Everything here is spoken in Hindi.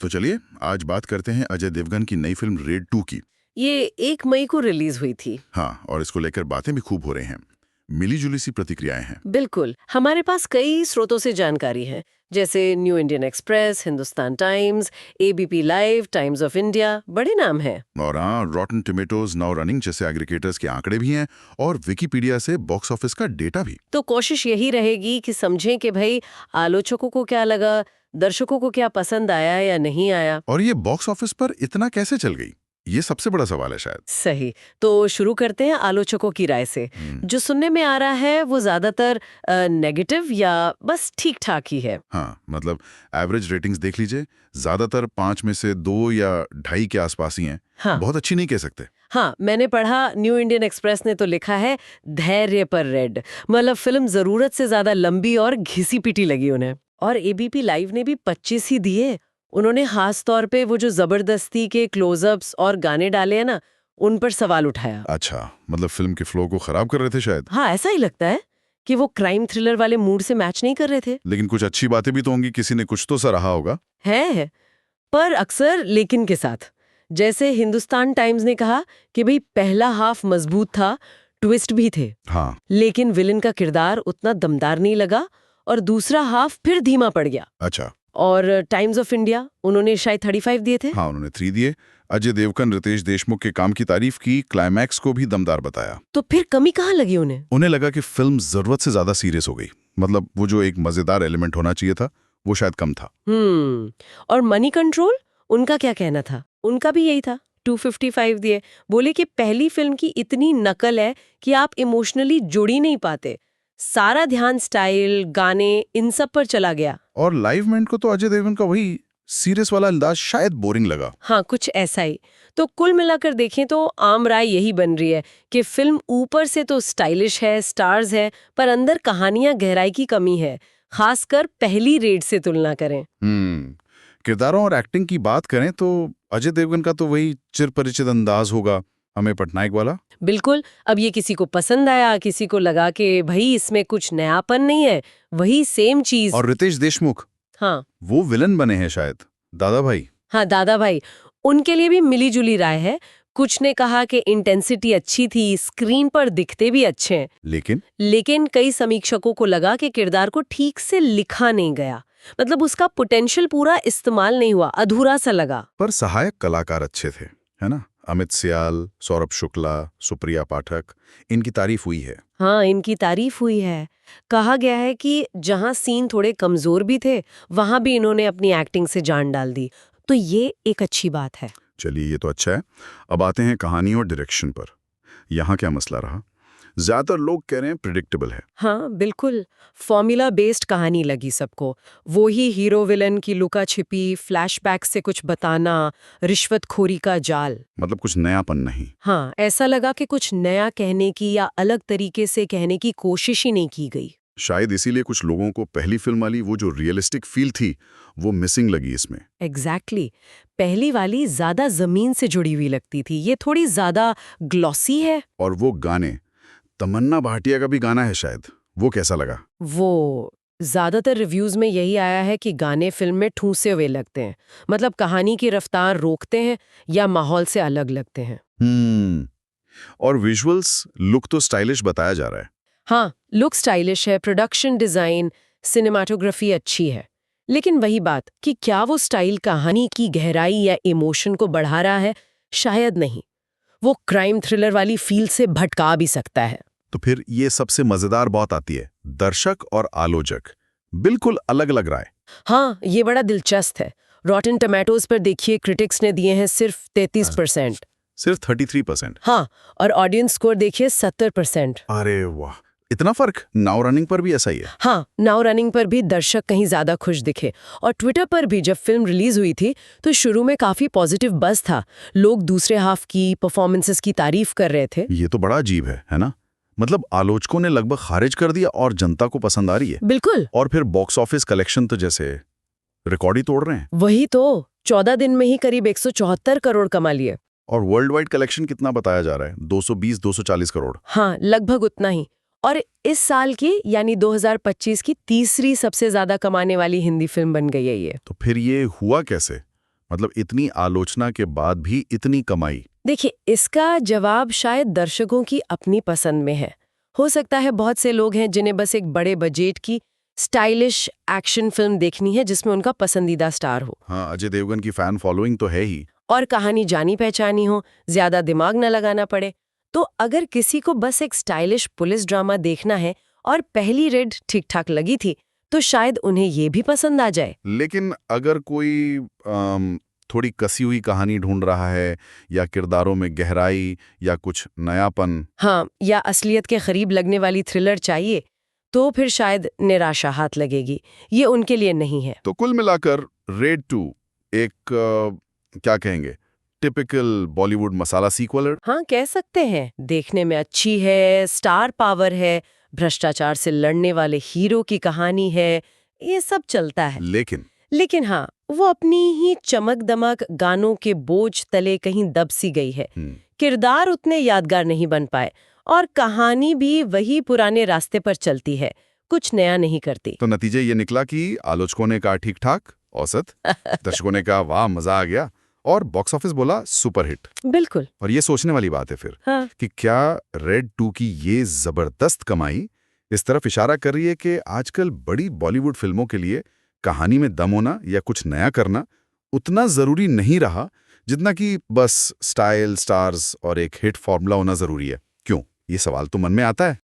तो चलिए आज बात करते हैं अजय देवगन की नई फिल्म रेड 2 की। ये 1 मई को रिलीज हुई थी। हाँ, और इसको लेकर बातें भी खूब हो रही हैं। मिली जुली सी प्रतिक्रियाएं हैं। बिल्कुल, हमारे पास कई स्रोतों से जानकारी है, जैसे new Indian express, Hindustan times, ABP live, times of India, बड़े नाम हैं। और हाँ, रॉटन टोमेटोज, नाउ रनिंग जैसे एग्रीगेटर्स के आंकड़े भी हैं और विकिपीडिया से बॉक्स ऑफिस का डेटा भी। तो कोशिश यही रहेगी कि समझें कि भाई आलोचकों को क्या लगा, दर्शकों को क्या पसंद आया या नहीं आया। और ये बॉक्स ऑफिस पर इतना कैसे चल गई, ये सबसे बड़ा सवाल है शायद। सही। तो शुरू करते हैं आलोचकों की राय से। जो सुनने में आ रहा है वो ज्यादातर नेगेटिव या बस ठीक ठाक ही है। हाँ, मतलब एवरेज रेटिंग्स देख लीजिए, ज्यादातर 5 में से 2 या 2.5 के आसपास ही हैं। हाँ। बहुत अच्छी नहीं कह सकते। हाँ, मैंने पढ़ा न्यू इंडियन एक्सप्रेस ने तो लिखा है धैर्य पर रेड, मतलब फिल्म जरूरत से ज्यादा लंबी और घिसी पिटी लगी उन्हें। और एबीपी लाइव ने भी 25 ही दिए। उन्होंने खास तौर पे वो जो जबरदस्ती के क्लोजअप्स और गाने डाले हैं ना, उन पर सवाल उठाया। अच्छा, मतलब फिल्म के फ्लो को खराब कर रहे थे शायद। हाँ, ऐसा ही लगता है कि वो क्राइम थ्रिलर वाले मूड से मैच नहीं कर रहे थे। लेकिन कुछ अच्छी बातें भी तो होंगी, किसी ने कुछ तो सराहा होगा। है, पर अक्सर लेकिन के साथ। जैसे हिंदुस्तान टाइम्स ने कहा कि भाई पहला हाफ मजबूत था, ट्विस्ट भी थे, हाँ। लेकिन विलन का किरदार उतना दमदार नहीं लगा और दूसरा हाफ फिर धीमा पड़ गया। अच्छा। और टाइम्स ऑफ इंडिया, उन्होंने शायद 35 दिए थे। हाँ, उन्होंने 3 दिए। अजय देवगन रितेश देशमुख के काम की तारीफ की, क्लाइमैक्स को भी दमदार बताया। तो फिर कमी कहाँ लगी उन्हें? उन्हें लगा कि फिल्म जरूरत से ज्यादा सीरियस हो गई, मतलब वो जो एक मजेदार एलिमेंट होना चाहिए था वो शायद कम था। और मनी कंट्रोल, उनका क्या कहना था? उनका भी यही था, 255 दिए। बोले कि पहली फिल्म की इतनी नकल है कि आप इमोशनली जुड़ ही नहीं पाते। सारा ध्यान स्टाइल, गाने, इन सब पर चला गया। और लाइव मैन को तो अजय देवगन का वही सीरियस वाला अंदाज शायद बोरिंग लगा। हाँ, कुछ ऐसा ही। तो कुल मिलाकर देखें तो आम राय यही बन रही है कि फिल्म ऊपर से तो स्टाइलिश है, स्टार्स है, पर अंदर कहानियां गहराई की कमी है, खासकर पहली रेड से तुलना करें। किरदारों और एक्टिंग की बात करें तो अजय देवगन का तो वही चिरपरिचित अंदाज होगा, हमें पटनायक वाला। बिल्कुल। अब ये किसी को पसंद आया, किसी को लगा कि भाई इसमें कुछ नयापन नहीं है, वही सेम चीज। और रितेश देशमुख, हाँ, वो विलन बने हैं शायद, दादा भाई। हाँ, दादा भाई, उनके लिए भी मिली जुली राय है। कुछ ने कहा कि इंटेंसिटी अच्छी थी, स्क्रीन पर दिखते भी अच्छे हैं, लेकिन कई समीक्षकों को लगा कि किरदार को ठीक से लिखा नहीं गया, मतलब उसका पोटेंशियल पूरा इस्तेमाल नहीं हुआ, अधूरा सा लगा। पर सहायक कलाकार अच्छे थे, है ना? अमित सियाल, सौरभ शुक्ला, सुप्रिया पाठक, इनकी तारीफ हुई है। हाँ, इनकी तारीफ हुई है। कहा गया है कि जहाँ सीन थोड़े कमजोर भी थे, वहां भी इन्होंने अपनी एक्टिंग से जान डाल दी, तो ये एक अच्छी बात है। चलिए, ये तो अच्छा है। अब आते हैं कहानी और डायरेक्शन पर। यहाँ क्या मसला रहा? ज्यादातर लोग कह रहे हैं प्रिडिक्टेबल है। हाँ, बिल्कुल। फॉर्मूला बेस्ड कहानी लगी सबको। वो ही हीरो विलन की लुका छिपी, फ्लैशबैक से कुछ बताना, रिश्वतखोरी का जाल। मतलब कुछ नयापन नहीं। हाँ, ऐसा लगा कि कुछ नया कहने की या अलग तरीके से कहने की कोशिश ही नहीं की गई। शायद इसीलिए कुछ लोगों को पहली फिल्म वाली वो जो रियलिस्टिक फील थी वो मिसिंग लगी इसमें। एग्जैक्टली। पहली वाली ज्यादा जमीन से जुड़ी हुई लगती थी, ये थोड़ी ज्यादा ग्लॉसी है। और वो गाने, तमन्ना भाटिया का भी गाना है शायद, वो कैसा लगा? वो ज्यादातर रिव्यूज में यही आया है कि गाने फिल्म में ठूसे हुए लगते हैं, मतलब कहानी की रफ्तार रोकते हैं या माहौल से अलग लगते हैं। और विजुअल्स, लुक तो स्टाइलिश बताया जा रहा है। हाँ, लुक स्टाइलिश है, प्रोडक्शन डिजाइन, सिनेमाटोग्राफी अच्छी है, लेकिन वही बात कि क्या वो स्टाइल कहानी की गहराई या इमोशन को बढ़ा रहा है? शायद नहीं। वो क्राइम थ्रिलर वाली फील से भटका भी सकता है। तो फिर ये सबसे मजेदार बात आती है, दर्शक और आलोचक बिल्कुल अलग अलग राय। हाँ, ये बड़ा दिलचस्प है। रॉटन टोमेटोज पर देखिए, क्रिटिक्स ने दिए हैं सिर्फ 33%। सिर्फ 33%? हाँ, और ऑडियंस स्कोर देखिए 70%। अरे वाह, इतना फर्क! नाउ रनिंग पर भी ऐसा ही है। हाँ, नाउ रनिंग पर भी दर्शक कहीं ज्यादा खुश दिखे। और ट्विटर पर भी जब फिल्म रिलीज हुई थी तो शुरू में काफी पॉजिटिव बज़ था, लोग दूसरे हाफ की परफॉर्मेंसेस की तारीफ कर रहे थे। ये तो बड़ा अजीब है ना? मतलब आलोचकों ने लगभग खारिज कर दिया और जनता को पसंद आ रही है। बिल्कुल। और फिर बॉक्स ऑफिस कलेक्शन तो जैसे रिकॉर्ड ही तोड़ रहे हैं। वही तो, 14 दिन में ही करीब 174 करोड़ कमा लिए। और वर्ल्ड वाइड कलेक्शन कितना बताया जा रहा है? 220-240 करोड़। हाँ, लगभग उतना ही। और इस साल की यानी 2025 की तीसरी सबसे ज्यादा कमाने वाली हिंदी फिल्म बन गई है ये। तो फिर ये हुआ कैसे? मतलब इतनी आलोचना के बाद भी इतनी कमाई। देखिए, इसका जवाब शायद दर्शकों की अपनी पसंद में है। हो सकता है बहुत से लोग हैं जिन्हें बस एक बड़े बजट की स्टाइलिश एक्शन फिल्म देखनी है जिसमें उनका पसंदीदा स्टार हो हाँ, अजय देवगन की फैन फॉलोइंग तो है ही। और कहानी जानी पहचानी हो, ज्यादा दिमाग न लगाना पड़े। तो अगर किसी को बस एक स्टाइलिश पुलिस ड्रामा देखना है और पहली रेड ठीक-ठाक लगी थी, तो शायद उन्हें ये भी पसंद आ जाए। लेकिन अगर कोई थोड़ी कसी हुई कहानी ढूंढ रहा है, या किरदारों में गहराई या कुछ नयापन। हाँ, या असलियत के करीब लगने वाली थ्रिलर चाहिए, तो फिर शायद निराशा हाथ लगेगी। ये उनके लिए नहीं है। तो कुल मिलाकर रेड 2 एक क्या कहेंगे, टिपिकल बॉलीवुड मसाला सीक्वल। हाँ, कह सकते हैं। देखने में अच्छी है, स्टार पावर है, भ्रष्टाचार से लड़ने वाले हीरो की कहानी है, ये सब चलता है। लेकिन हाँ, वो अपनी ही चमक-दमक गानों के बोझ तले कहीं दब सी गई है। किरदार उतने यादगार नहीं बन पाए और कहानी भी वही पुराने रास्ते पर चलती है, कुछ नया नहीं करती। तो नतीजे ये निकला कि आलोचकों ने कहा ठीक-ठाक, औसत, दर्शकों ने कहा वाह मजा आ गया, और बॉक्स ऑफिस बोला सुपरहिट। बिल्कुल। और ये सोचने वाली बात है फिर हाँ। कि क्या रेड 2 की ये जबरदस्त कमाई इस तरफ इशारा कर रही है कि आजकल बड़ी बॉलीवुड फिल्मों के लिए कहानी में दम होना या कुछ नया करना उतना जरूरी नहीं रहा जितना कि बस स्टाइल, स्टार्स और एक हिट फॉर्मूला होना जरूरी है। क्यों, ये सवाल तो मन में आता है।